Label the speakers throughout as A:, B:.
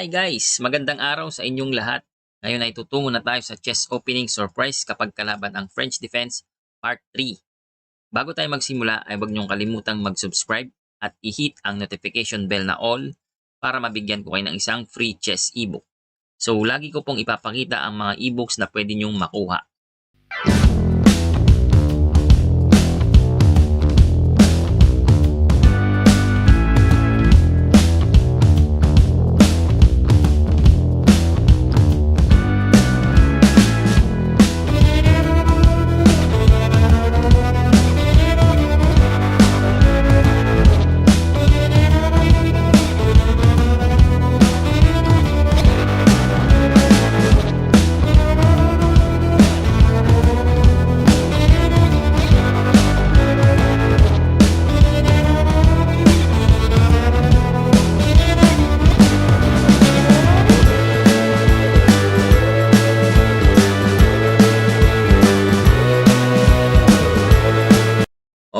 A: Hi guys! Magandang araw sa inyong lahat. Ngayon ay tutungo na tayo sa chess opening surprise kapag kalaban ang French Defense Part 3. Bago tayo magsimula ay huwag niyong kalimutang mag-subscribe at i-hit ang notification bell na all para mabigyan ko kayo ng isang free chess ebook. So lagi ko pong ipapakita ang mga ebooks na pwede niyong makuha.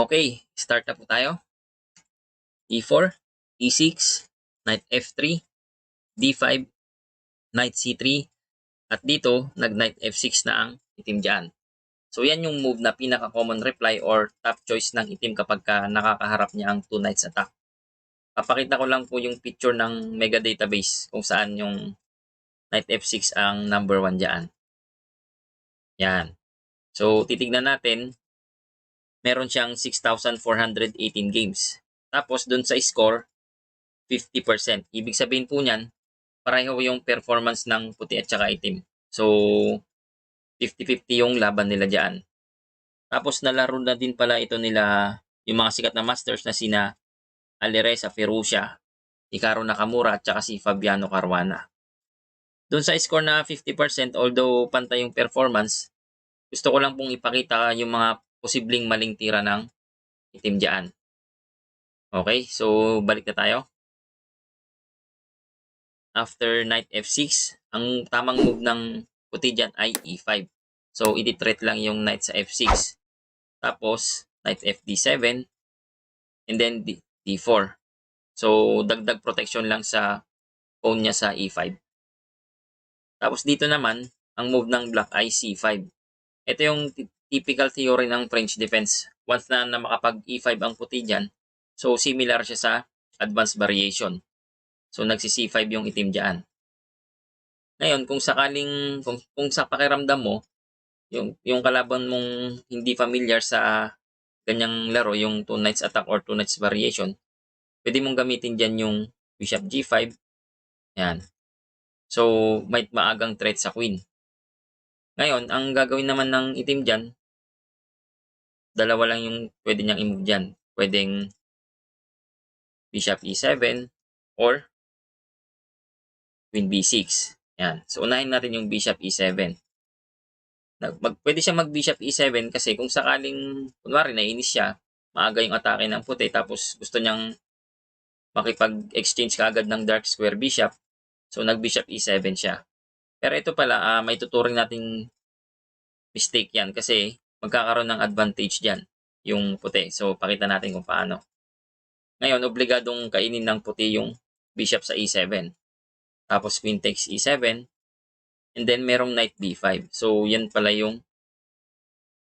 A: Okay, start na po tayo. E4, E6, Knight F3, D5, Knight C3, at dito, nag-Knight F6 na ang itim dyan. So yan yung move na pinaka-common reply or top choice ng itim kapag nakakaharap niya ang 2 knights attack. Papakita ko lang po yung picture ng mega database kung saan yung Knight F6 ang number 1 dyan. Yan. So titignan natin, meron siyang 6,418 games. Tapos dun sa score, 50%. Ibig sabihin po niyan, pareho yung performance ng puti at saka itim. So 50-50 yung laban nila dyan. Tapos nalaro na din pala ito nila yung mga sikat na masters na sina Alireza Firouzja, Hikaru Nakamura at saka si Fabiano Caruana. Doon sa score na 50%, although pantay yung performance, gusto ko lang pong ipakita yung mga posibleng maling tira ng itim dyan. Okay, so balik na tayo. After Knight F6, ang tamang move ng puti dyan ay E5. So, i-threat lang yung Knight sa F6. Tapos, Knight FD7, and then D4. So, dagdag protection lang sa pawn niya sa E5. Tapos dito naman, ang move ng black ay C5. Ito yung typical theory ng French defense. Once na makapag E5 ang puti dyan, so similar siya sa advanced variation. So, nagsi-C5 yung itim dyan. Ngayon, kung sakaling, kung sa pakiramdam mo, yung kalaban mong hindi familiar sa ganyang laro, yung 2 knights attack or 2 knights variation, pwede mong gamitin dyan yung bishop G5. Yan. So, may maagang threat sa queen. Ngayon, ang gagawin naman ng itim dyan, dalawa lang yung pwede niyang i-move dyan. Pwedeng bishop E7 or queen B6. Yan. So, unahin natin yung bishop E7. Pwede siya mag-bishop E7 kasi kung sakaling, kunwari, nainis siya, maaga yung atake ng puti, tapos gusto niyang makipag-exchange kaagad ng dark square bishop, so nag-bishop E7 siya. Pero ito pala, may tuturing nating mistake yan kasi magkakaroon ng advantage dyan yung puti. So, pakita natin kung paano. Ngayon, obligadong kainin ng puti yung bishop sa E7. Tapos, queen takes E7. And then, merong knight B5. So, yan pala yung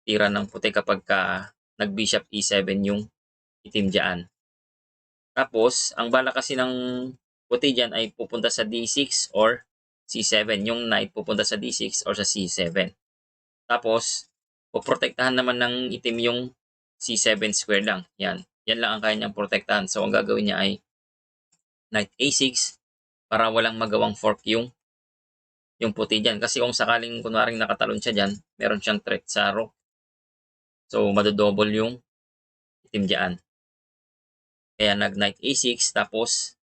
A: tira ng puti kapag nag-bishop E7 yung itim dyan. Tapos, ang bala kasi ng puti dyan ay pupunta sa D6 or C7. Yung knight pupunta sa D6 or sa C7. Tapos, poprotektahan naman ng itim yung C7 square lang. Yan. Yan lang ang kaya niyang protektahan. So, ang gagawin niya ay knight A6 para walang magawang fork yung puti dyan. Kasi kung sakaling kunwaring nakatalon siya dyan, meron siyang threat sa rook. So, madodouble yung itim dyan. Kaya nag-knight A6, tapos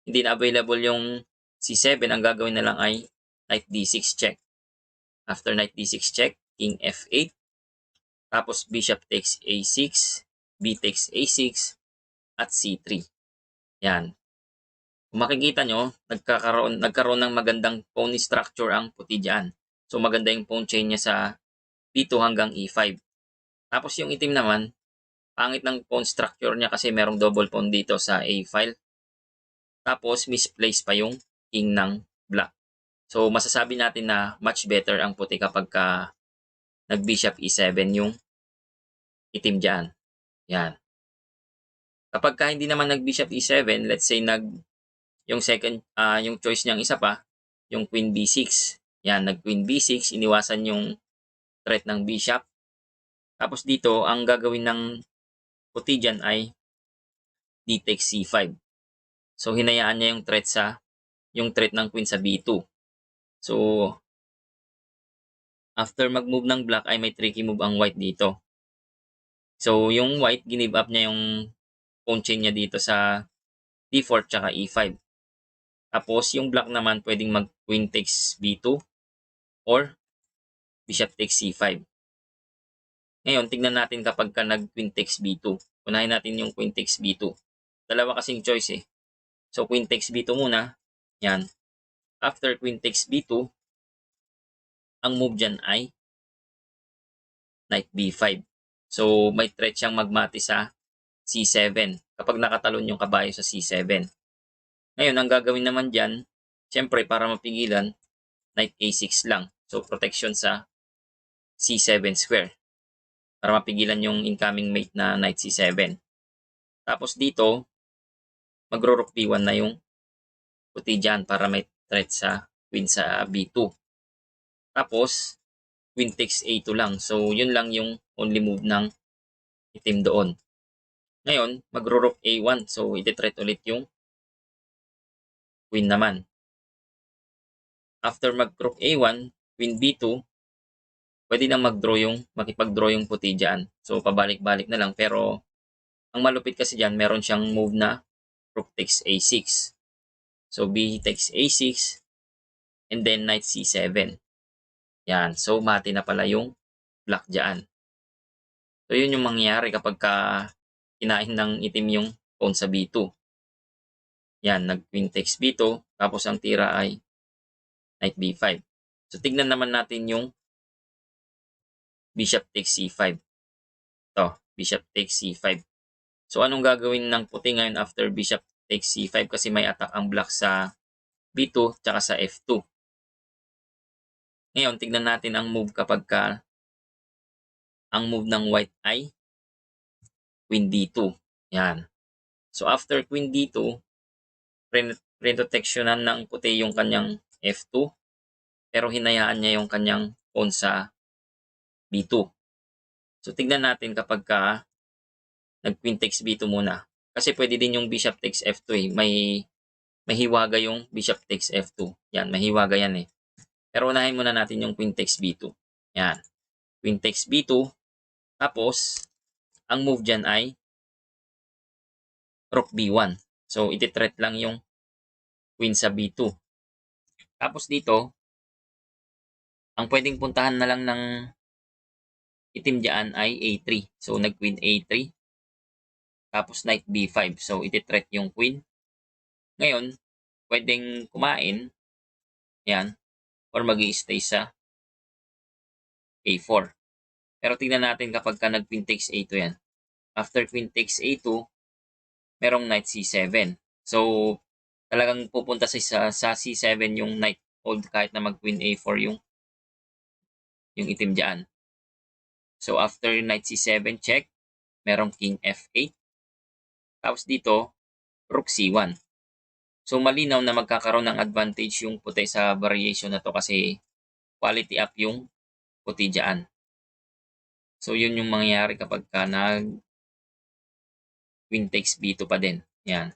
A: hindi na available yung C7. Ang gagawin na lang ay knight D6 check. After knight D6 check, king F8. Tapos bishop takes A6, B takes A6, at C3. Yan. Kung makikita nyo, nagkaroon ng magandang pawn structure ang puti dyan. So maganda yung pawn chain niya sa B2 hanggang E5. Tapos yung itim naman, pangit ng pawn structure niya kasi merong double pawn dito sa A file. Tapos misplace pa yung king ng black. So, masasabi natin na much better ang puti kapag nag-bishop e7 yung itim dyan. Yan. Kapag hindi naman nag-bishop e7, let's say yung choice niyang isa pa, yung queen b6. Yan, nag-queen b6, iniwasan yung threat ng bishop. Tapos dito, ang gagawin ng puti dyan ay d takes c5. So, hinayaan niya yung threat ng queen sa b2. So, after mag-move ng black ay may tricky move ang white dito. So, yung white, give up niya yung pawn chain niya dito sa d4 tsaka e5. Tapos, yung black naman pwedeng mag-queen takes b2 or bishop takes c5. Ngayon, tignan natin kapag nag-queen takes b2. Unahin natin yung queen takes b2. Dalawa kasing choice eh. So, queen takes b2 muna. Yan. After queen takes b2, ang move dyan ay knight b5. So, may threat siyang magmati sa c7 kapag nakatalon yung kabayo sa c7. Ngayon, ang gagawin naman dyan, syempre para mapigilan, knight a6 lang. So, protection sa c7 square para mapigilan yung incoming mate na knight c7. Tapos dito, magro-rook b1 na yung puti dyan para may threat sa queen sa b2. Tapos, queen takes a2 lang. So, yun lang yung only move ng itim doon. Ngayon, magro-rook a1. So, iti-threat ulit yung queen naman. After mag-rook a1, queen b2, pwede nang makipag-draw yung puti dyan. So, pabalik-balik na lang. Pero, ang malupit kasi dyan, meron siyang move na rook takes a6. So, b takes a6, and then knight c7. Yan. So, mati na pala yung black dyan. So, yun yung mangyayari kapag kinain ng itim yung pawn sa b2. Yan, nag-queen takes b2, tapos ang tira ay knight b5. So, tignan naman natin yung bishop takes c5. Ito, bishop takes c5. So, anong gagawin ng puti ngayon after bishop takes c5 kasi may attack ang black sa b2 tsaka sa f2. Ngayon, tignan natin ang move kapag ang move ng white ay queen d2. Yan. So, after queen d2, pre-protectionan ng puti yung kanyang f2, pero hinayaan niya yung kanyang pawn sa b2. So, tignan natin kapag nag-queen takes b2 muna. Kasi pwede din yung bishop takes f2 eh. May hiwaga yung bishop takes f2. Yan, may hiwaga yan eh. Pero unahin muna natin yung queen takes b2. Yan. Queen takes b2. Tapos, ang move dyan ay rook b1. So, iti-threat lang yung queen sa b2. Tapos dito, ang pwedeng puntahan na lang ng itim dyan ay a3. So, nag-queen a3. Tapos, knight b5. So, iti-threat yung queen. Ngayon, pwedeng kumain. Yan. Or mag-i-stay sa a4. Pero tingnan natin kapag nag-queen takes a2 yan. After queen takes a2, merong knight c7. So, talagang pupunta sa c7 yung knight hold kahit na mag-queen a4 yung itim dyan. So, after knight c7 check, merong king f8. Tapos dito, rook c1. So, malinaw na magkakaroon ng advantage yung puti sa variation na to kasi quality up yung puti dyan. So, yun yung mangyayari kapag queen takes b2 pa din. Yan.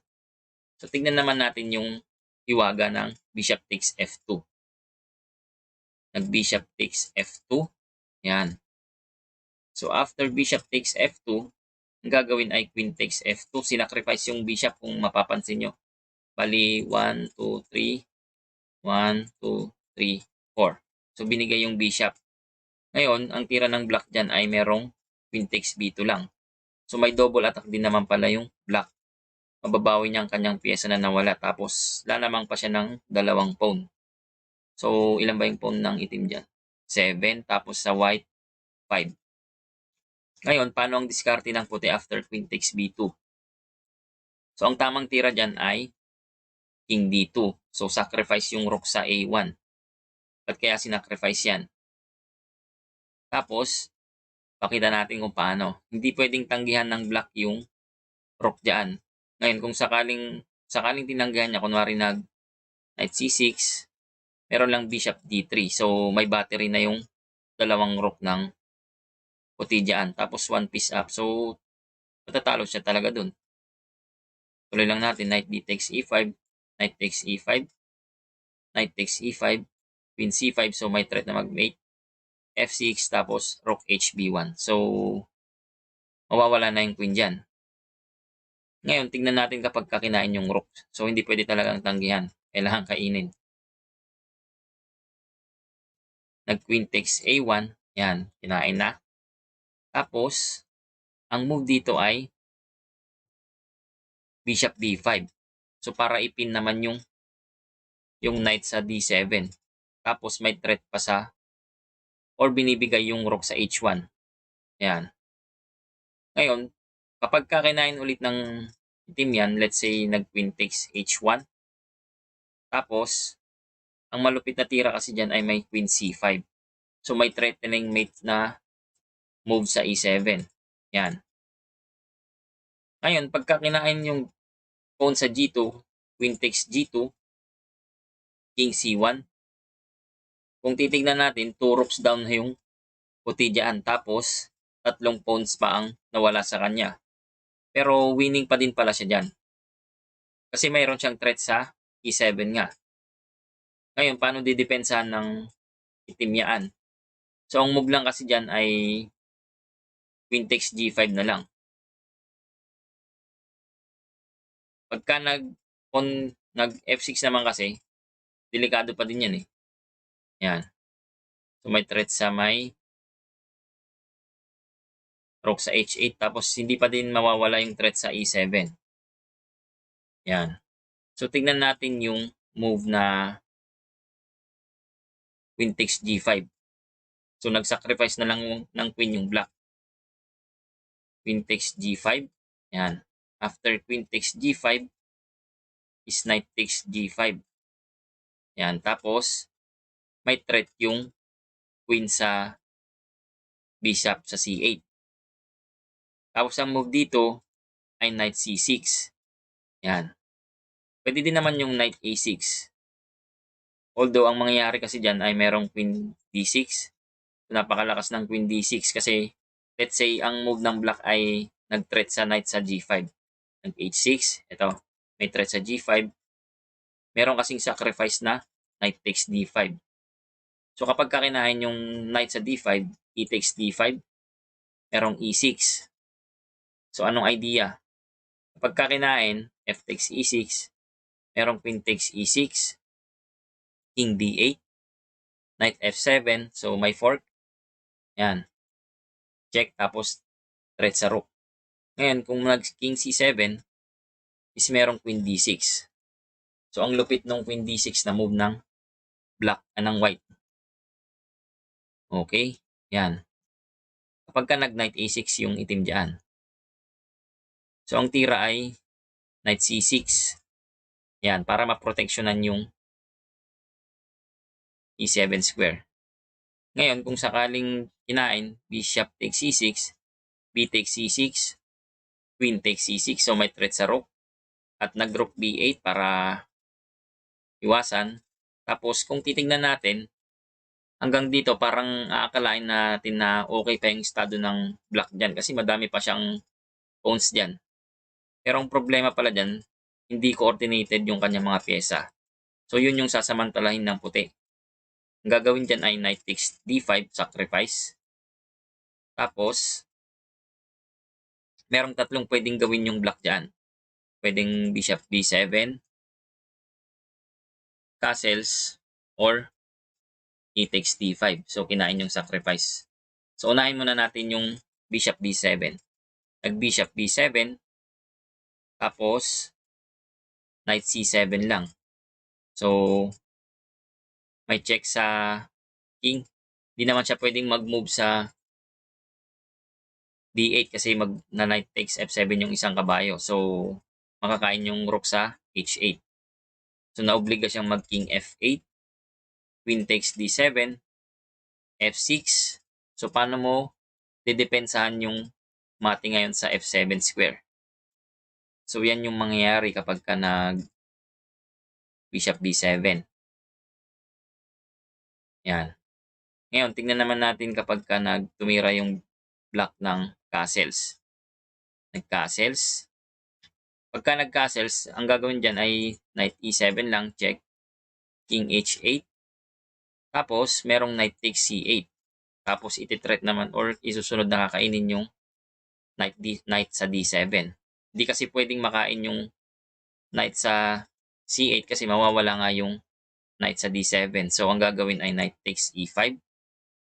A: So, tignan naman natin yung hiwaga ng bishop takes f2. Nag-bishop takes f2. Yan. So, after bishop takes f2, ang gagawin ay queen takes f2. Sinacrifice yung bishop kung mapapansin nyo. Bali, 1, 2, 3. 1, 2, 3, 4. So, binigay yung bishop. Ngayon, ang tira ng black dyan ay merong queen takes b2 lang. So, may double attack din naman pala yung black. Mababawi niya ang kanyang pyesa na nawala. Tapos, lalamang pa siya ng dalawang pawn. So, ilan ba yung pawn ng itim dyan? 7. Tapos sa white, 5. Ngayon, paano ang diskarte ng puti after queen takes b2? So, ang tamang tira dyan ay king d2. So, sacrifice yung rook sa a1. Ba't kaya sinacrifice yan? Tapos, pakita natin kung paano. Hindi pwedeng tanggihan ng black yung rook dyan. Ngayon, kung sakaling tinanggihan niya, kunwari nag knight c6, meron lang bishop d3. So, may battery na yung dalawang rook ng puti dyan. Tapos, one piece up. So, matatalo siya talaga dun. Tuloy lang natin, knight d takes e5, knight takes e5, knight takes e5, queen c5. So, may threat na mag-mate. f6, tapos rook hb1. So, mawawala na yung queen dyan. Ngayon, tignan natin kapag kakinain yung rook. So, hindi pwede talagang tanggihan. Kailangan kainin. Nag-queen takes a1. Yan, kinain na. Tapos, ang move dito ay bishop d5. So, para ipin naman yung knight sa d7. Tapos, may threat pa sa or binibigay yung rook sa h1. Yan. Ngayon, kapag kakinain ulit ng itim yan, let's say nag-queen takes h1. Tapos, ang malupit na tira kasi dyan ay may queen c5. So, may threatening mate na move sa e7. Yan. Ngayon, pagka kinain yung pawn sa g2, queen takes g2, king c1. Kung titignan natin, 2 rooks down na yung puti dyan. Tapos, 3 pawns pa ang nawala sa kanya. Pero winning pa din pala siya dyan. Kasi mayroon siyang threat sa e7 nga. Ngayon, paano didepensahan ng itim yan? So, ang move lang kasi dyan ay queen takes g5 na lang. Pagka nag f6 naman kasi, delikado pa din yan eh. Yan. So, may threat sa may rook sa h8. Tapos, hindi pa din mawawala yung threat sa e7. Yan. So, tignan natin yung move na queen takes g5. So, nag-sacrifice na lang ng queen yung black. Queen takes g5. Yan. After queen takes g5, is knight takes g5. Yan. Tapos, may threat yung queen sa bishop sa c8. Tapos, ang move dito ay knight c6. Yan. Pwede din naman yung knight a6. Although, ang mangyayari kasi dyan ay merong queen d6. So, napakalakas ng queen d6 kasi let's say, ang move ng black ay nag-threat sa knight sa g5. Nag-h6. Ito, may threat sa g5. Meron kasing sacrifice na knight takes d5. So, kapag kakinain yung knight sa d5, e takes d5, merong e6. So, anong idea? Kapag kakinain, f takes e6, merong queen takes e6, king d8, knight f7, so may fork. Yan. Check, tapos threat sa rook. Ngayon, kung nag-king c7, is merong queen d6. So, ang lupit ng queen d6 na move ng black, ng white. Okay? Yan. Kapag ka nag-knight a6 yung itim dyan. So, ang tira ay knight c6. Yan, para maproteksyonan yung e7 square. Ngayon, kung sakaling kinain, bishop takes c6, b takes c6, queen takes c6, so may threat sa rook. At nag-rook b8 para iwasan. Tapos, kung titignan natin, hanggang dito parang aakalain natin na okay pa yung estado ng black dyan kasi madami pa siyang pawns dyan. Pero ang problema pala dyan, hindi coordinated yung kanyang mga pyesa. So, yun yung sasamantalahin ng puti. Ang gagawin dyan ay knight takes d5, sacrifice. Tapos, merong tatlong pwedeng gawin yung black dyan. Pwedeng bishop b7, castles, or e takes d5. So, kinain yung sacrifice. So, unahin muna natin yung bishop b7. Nag-bishop b7, tapos, knight c7 lang. So, may check sa king. Hindi naman siya pwedeng mag-move sa d8 kasi na knight takes f7 yung isang kabayo. So, makakain yung rook sa h8. So, naobliga siyang mag king F8, queen takes D7, F6. So, paano mo didepensahan yung mate ngayon sa F7 square? So, yan yung mangyayari kapag ka nag bishop D7. Yan. Ngayon, tingnan naman natin kapag ka tumira yung block ng castles. Nag-castles. Pagka nag-castles, ang gagawin dyan ay knight E7 lang, check. King H8. Tapos, merong knight takes C8. Tapos, ititreat naman or isusunod na kakainin yung knight sa D7. Hindi kasi pwedeng makain yung knight sa C8 kasi mawawala nga yung knight sa D7. So, ang gagawin ay knight takes E5.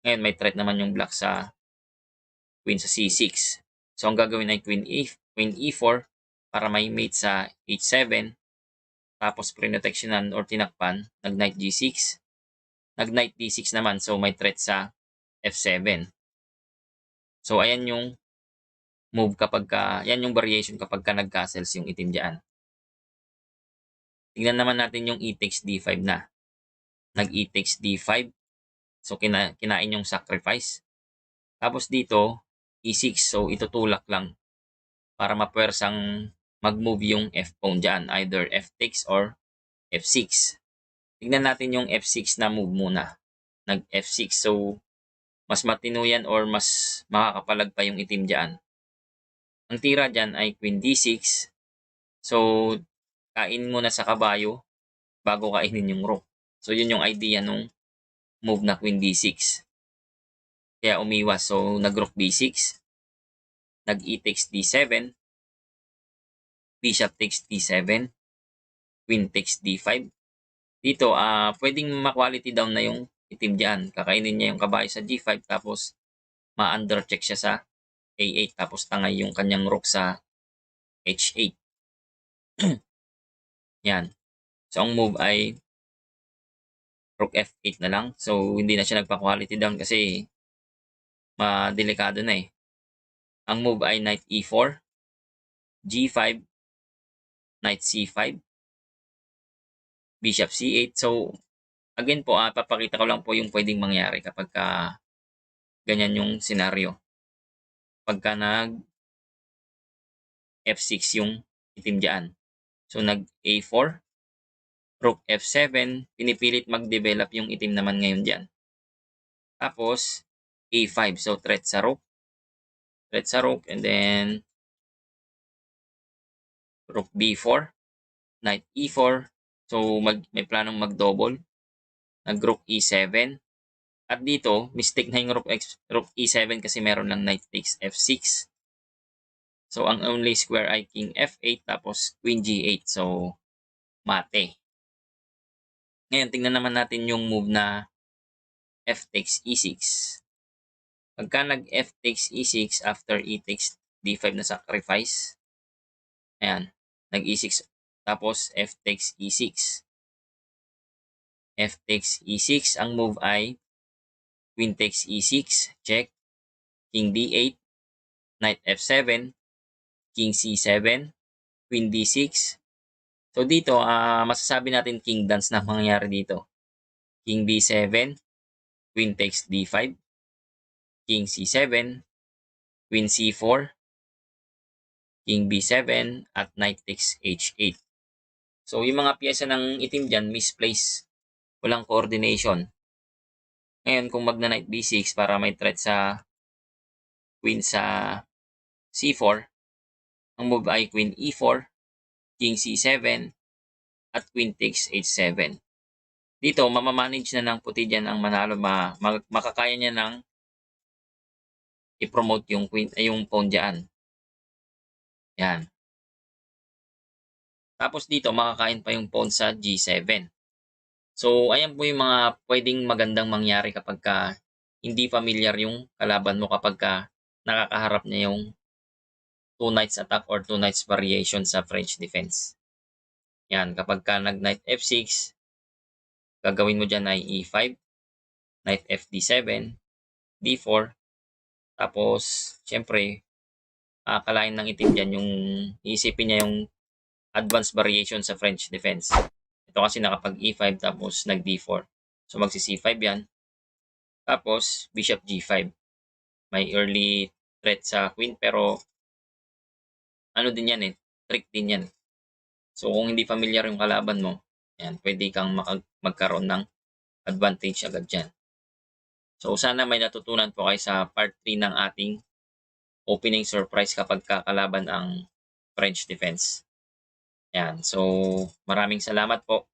A: Ngayon, may threat naman yung block sa queen sa C6. So, ang gagawin ay queen E4 para may mate sa H7. Tapos, protectionan or tinakpan, nag-knight G6. Nag-knight D6 naman, so may threat sa F7. So, ayan yung move kapag yan yung variation kapag ka nag-castles yung itim dyan. Tingnan naman natin yung E takes D5 na. Nag-E takes D5. So, kinain yung sacrifice. Tapos dito, E6. So, itutulak lang para mapwersang mag-move yung F-pawn dyan. Either F takes or F6. Tingnan natin yung F6 na move muna. Nag-F6. So, mas matino yan or mas makakapalag pa yung itim dyan. Ang tira dyan ay Queen D6. So, kain muna sa kabayo bago kainin yung rook. So, yun yung idea nung move na Queen D6. Kaya umiwas. So, nag-rook B6. Nag-E takes D7. Bishop takes D7. Queen takes D5. Dito, pwedeng ma-quality down na yung itim dyan. Kakainin niya yung kabayo sa G5 tapos ma-undercheck siya sa A8 tapos tangay yung kanyang rook sa H8. Yan. So, ang move ay rook F8 na lang. So, hindi na siya nagpa-quality down kasi madelikado na eh. Ang move ay knight E4, G5, knight C5, bishop C8. So, again po, papakita ko lang po yung pwedeng mangyari kapag ganyan yung senaryo. Pagka nag F6 yung itim dyan. So, nag A4, rook F7, pinipilit mag-develop yung itim naman ngayon dyan. Tapos, A5. So, threat sa rook. Threat sa rook. And then, rook B4. Knight E4. So, may planong mag-double. Nag-rook E7. At dito, mistake na yung rook E7 kasi meron lang knight takes F6. So, ang only square ay king F8 tapos queen G8. So, mate. Ngayon, tingnan naman natin yung move na F takes E6. Pagka nag-F takes E6 after E takes D5 na sacrifice, ayan, nag-E6, tapos F takes E6. F takes E6, ang move ay Queen takes E6, check, King D8, Knight F7, King C7, Queen D6. So dito, masasabi natin King dance na mangyayari dito. King B7, Queen takes D5, King C7, Queen C4, King B7, at Knight takes H8. So yung mga piyesa ng itim dyan, misplaced. Walang coordination. Ngayon, kung magna-Knight B6 para may threat sa Queen sa C4, ang move ay Queen E4, King C7, at Queen takes H7. Dito, mamamanage na ng puti dyan ang manalo. Makakaya niya ng i-promote yung queen, yung pawn dyan. Yan. Tapos dito, makakain pa yung pawn sa G7. So, ayan po yung mga pwedeng magandang mangyari kapag hindi familiar yung kalaban mo kapag nakakaharap niya yung 2 knights attack or 2 knights variation sa French defense. Yan, kapag nag-knight F6, gagawin mo dyan ay E5, knight FD7, D4, tapos, syempre, akalain ng itim dyan yung iisipin niya yung advanced variation sa French defense. Ito kasi nakapag E5 tapos nag D4. So magsi C5 yan. Tapos bishop G5. May early threat sa queen pero ano din yan trick din yan. So kung hindi familiar yung kalaban mo, yan, pwede kang magkaroon ng advantage agad dyan. So sana may natutunan po kayo sa part 3 ng ating opening surprise kapag kakalaban ang French defense. Yan. So maraming salamat po.